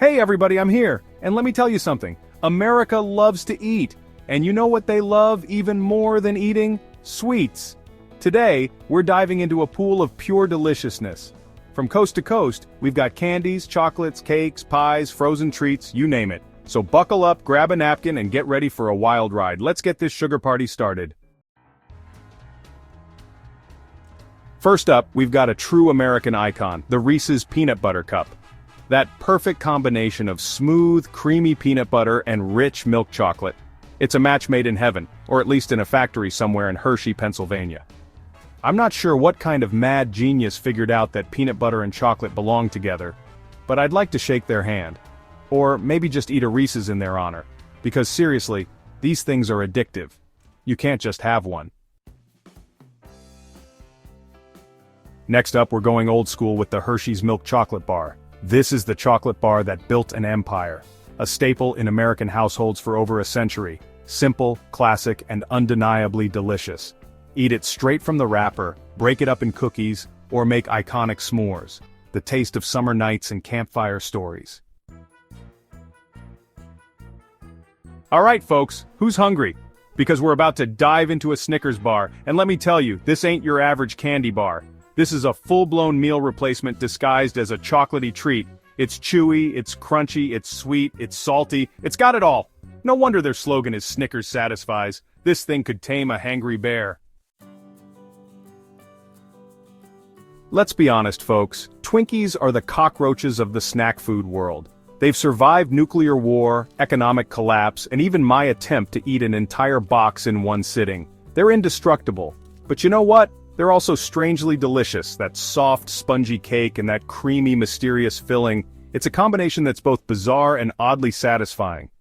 Hey everybody, I'm here, and let me tell you something. America loves to eat, and you know what they love even more than eating? Sweets. Today, we're diving into a pool of pure deliciousness. From coast to coast, we've got candies, chocolates, cakes, pies, frozen treats, you name it. So buckle up, grab a napkin, and get ready for a wild ride. Let's get this sugar party started. First up, we've got a true American icon, the Reese's Peanut Butter Cup. That perfect combination of smooth, creamy peanut butter and rich milk chocolate. It's a match made in heaven, or at least in a factory somewhere in Hershey, Pennsylvania. I'm not sure what kind of mad genius figured out that peanut butter and chocolate belong together, but I'd like to shake their hand. Or maybe just eat a Reese's in their honor, because seriously, these things are addictive. You can't just have one. Next up, we're going old school with the Hershey's Milk Chocolate Bar. This is the chocolate bar that built an empire. A staple in American households for over a century. Simple, classic, and undeniably delicious. Eat it straight from the wrapper, break it up in cookies, or make iconic s'mores. The taste of summer nights and campfire stories. Alright folks, who's hungry? Because we're about to dive into a Snickers bar, and let me tell you, this ain't your average candy bar. This is a full-blown meal replacement disguised as a chocolatey treat. It's chewy, it's crunchy, it's sweet, it's salty, it's got it all. No wonder their slogan is Snickers satisfies. This thing could tame a hangry bear. Let's be honest folks, Twinkies are the cockroaches of the snack food world. They've survived nuclear war, economic collapse, and even my attempt to eat an entire box in one sitting. They're indestructible. But you know what? They're also strangely delicious, that soft, spongy cake and that creamy, mysterious filling. It's a combination that's both bizarre and oddly satisfying.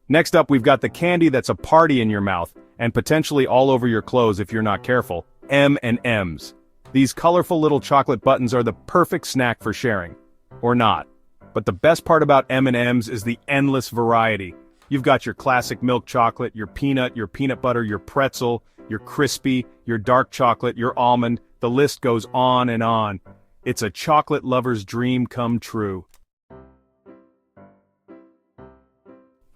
Next up, we've got the candy that's a party in your mouth, and potentially all over your clothes if you're not careful. M&Ms. These colorful little chocolate buttons are the perfect snack for sharing. Or not. But the best part about M&Ms is the endless variety. You've got your classic milk chocolate, your peanut butter, your pretzel, your crispy, your dark chocolate, your almond, the list goes on and on. It's a chocolate lover's dream come true.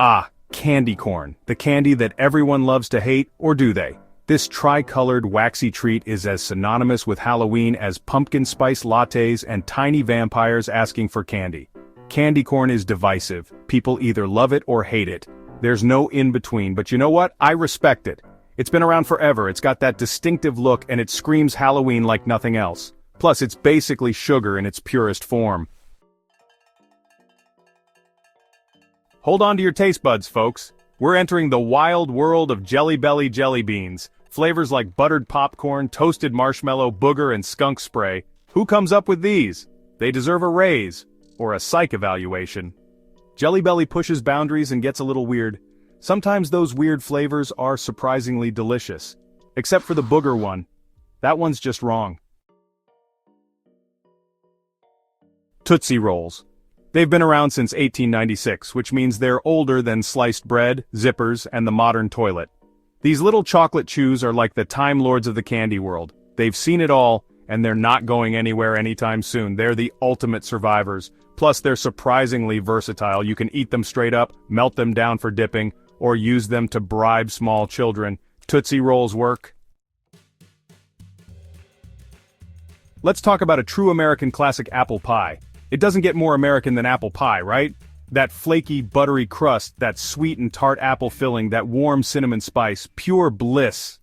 Ah, candy corn, the candy that everyone loves to hate, or do they? This tri-colored waxy treat is as synonymous with Halloween as pumpkin spice lattes and tiny vampires asking for candy. Candy corn is divisive. People either love it or hate it. There's no in-between, but you know what? I respect it. It's been around forever, it's got that distinctive look, and it screams Halloween like nothing else. Plus, it's basically sugar in its purest form. Hold on to your taste buds, folks. We're entering the wild world of Jelly Belly jelly beans. Flavors like buttered popcorn, toasted marshmallow, booger, and skunk spray. Who comes up with these? They deserve a raise. Or a psych evaluation. Jelly Belly pushes boundaries and gets a little weird. Sometimes those weird flavors are surprisingly delicious. Except for the booger one. That one's just wrong. Tootsie Rolls. They've been around since 1896, which means they're older than sliced bread, zippers, and the modern toilet. These little chocolate chews are like the Time Lords of the candy world. They've seen it all, and they're not going anywhere anytime soon. They're the ultimate survivors. Plus, they're surprisingly versatile. You can eat them straight up, melt them down for dipping, or use them to bribe small children. Tootsie Rolls work. Let's talk about a true American classic apple pie. It doesn't get more American than apple pie, right? That flaky, buttery crust, that sweet and tart apple filling, that warm cinnamon spice, pure bliss.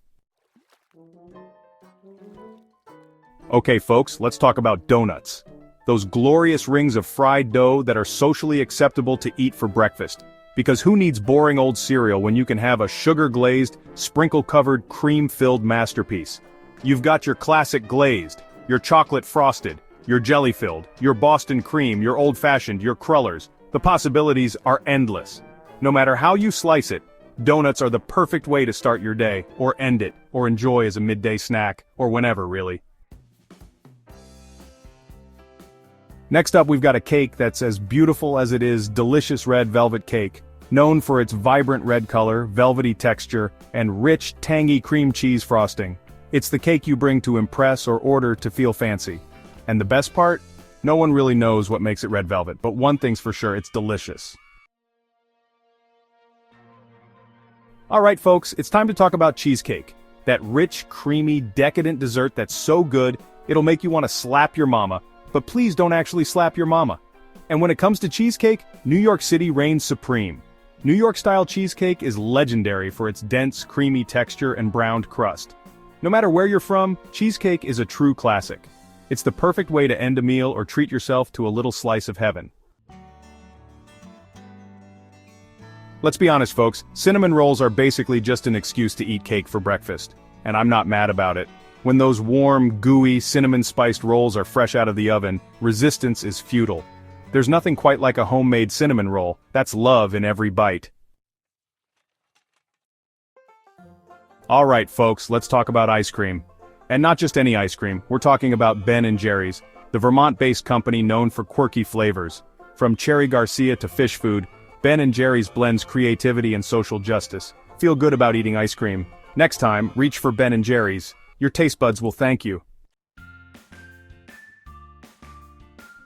Okay folks, let's talk about donuts. Those glorious rings of fried dough that are socially acceptable to eat for breakfast. Because who needs boring old cereal when you can have a sugar-glazed, sprinkle-covered, cream-filled masterpiece? You've got your classic glazed, your chocolate-frosted, your jelly-filled, your Boston cream, your old-fashioned, your crullers. The possibilities are endless. No matter how you slice it, donuts are the perfect way to start your day, or end it, or enjoy as a midday snack, or whenever really. Next up, we've got a cake that's as beautiful as it is delicious red velvet cake, known for its vibrant red color, velvety texture, and rich, tangy cream cheese frosting. It's the cake you bring to impress or order to feel fancy. And the best part? No one really knows what makes it red velvet, but one thing's for sure, it's delicious. Alright folks, it's time to talk about cheesecake. That rich, creamy, decadent dessert that's so good, it'll make you want to slap your mama. But please don't actually slap your mama. And when it comes to cheesecake, New York City reigns supreme. New York-style cheesecake is legendary for its dense, creamy texture and browned crust. No matter where you're from, cheesecake is a true classic. It's the perfect way to end a meal or treat yourself to a little slice of heaven. Let's be honest folks, cinnamon rolls are basically just an excuse to eat cake for breakfast. And I'm not mad about it. When those warm, gooey, cinnamon-spiced rolls are fresh out of the oven, resistance is futile. There's nothing quite like a homemade cinnamon roll. That's love in every bite. Alright folks, let's talk about ice cream. And not just any ice cream, we're talking about Ben & Jerry's, the Vermont-based company known for quirky flavors. From Cherry Garcia to fish food, Ben & Jerry's blends creativity and social justice. Feel good about eating ice cream. Next time, reach for Ben & Jerry's. Your taste buds will thank you.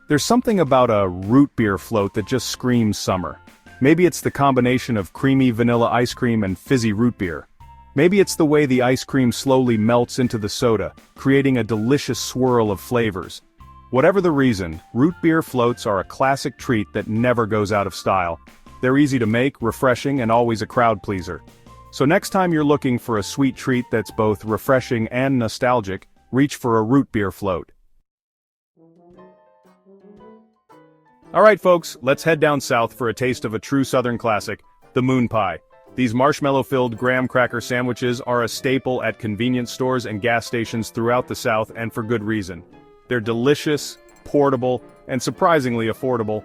There's something about a root beer float that just screams summer. Maybe it's the combination of creamy vanilla ice cream and fizzy root beer. Maybe it's the way the ice cream slowly melts into the soda, creating a delicious swirl of flavors. Whatever the reason, root beer floats are a classic treat that never goes out of style. They're easy to make, refreshing, and always a crowd pleaser. So next time you're looking for a sweet treat that's both refreshing and nostalgic, reach for a root beer float. Alright folks, let's head down south for a taste of a true southern classic, the moon pie. These marshmallow-filled graham cracker sandwiches are a staple at convenience stores and gas stations throughout the South, and for good reason. They're delicious, portable, and surprisingly affordable.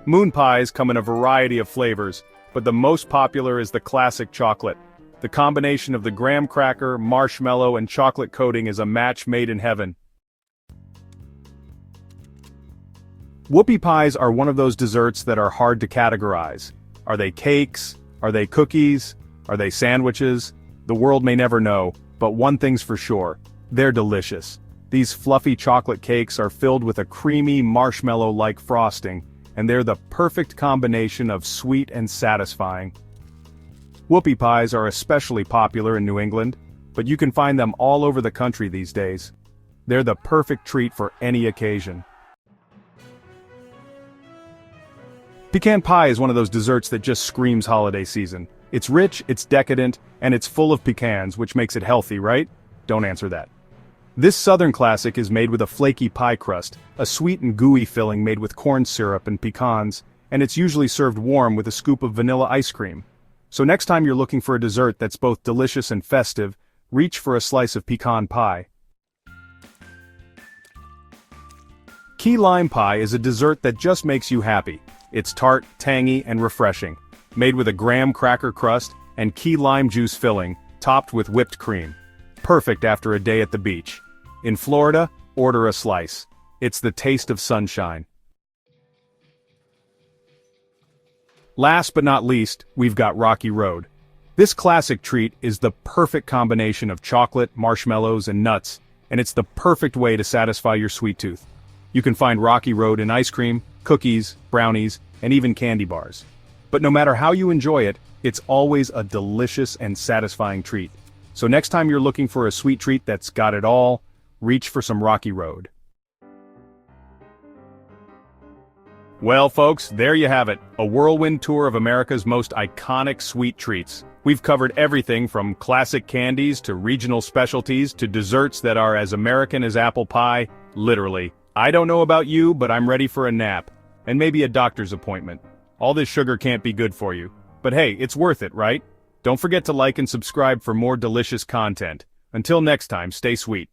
Moon pies come in a variety of flavors, but the most popular is the classic chocolate. The combination of the graham cracker, marshmallow, and chocolate coating is a match made in heaven. Whoopie pies are one of those desserts that are hard to categorize. Are they cakes? Are they cookies? Are they sandwiches? The world may never know, but one thing's for sure. They're delicious. These fluffy chocolate cakes are filled with a creamy marshmallow-like frosting, and they're the perfect combination of sweet and satisfying. Whoopie pies are especially popular in New England, but you can find them all over the country these days. They're the perfect treat for any occasion. Pecan pie is one of those desserts that just screams holiday season. It's rich, it's decadent, and it's full of pecans, which makes it healthy, right? Don't answer that. This southern classic is made with a flaky pie crust, a sweet and gooey filling made with corn syrup and pecans, and it's usually served warm with a scoop of vanilla ice cream. So next time you're looking for a dessert that's both delicious and festive, reach for a slice of pecan pie. Key lime pie is a dessert that just makes you happy. It's tart, tangy, and refreshing, made with a graham cracker crust and key lime juice filling, topped with whipped cream. Perfect after a day at the beach. In Florida, order a slice. It's the taste of sunshine. Last but not least, we've got Rocky Road. This classic treat is the perfect combination of chocolate, marshmallows, and nuts, and it's the perfect way to satisfy your sweet tooth. You can find Rocky Road in ice cream, cookies, brownies, and even candy bars. But no matter how you enjoy it, it's always a delicious and satisfying treat. So next time you're looking for a sweet treat that's got it all, reach for some Rocky Road. Well folks, there you have it, a whirlwind tour of America's most iconic sweet treats. We've covered everything from classic candies to regional specialties to desserts that are as American as apple pie, literally. I don't know about you, but I'm ready for a nap. And maybe a doctor's appointment. All this sugar can't be good for you. But hey, it's worth it, right? Don't forget to like and subscribe for more delicious content. Until next time, stay sweet.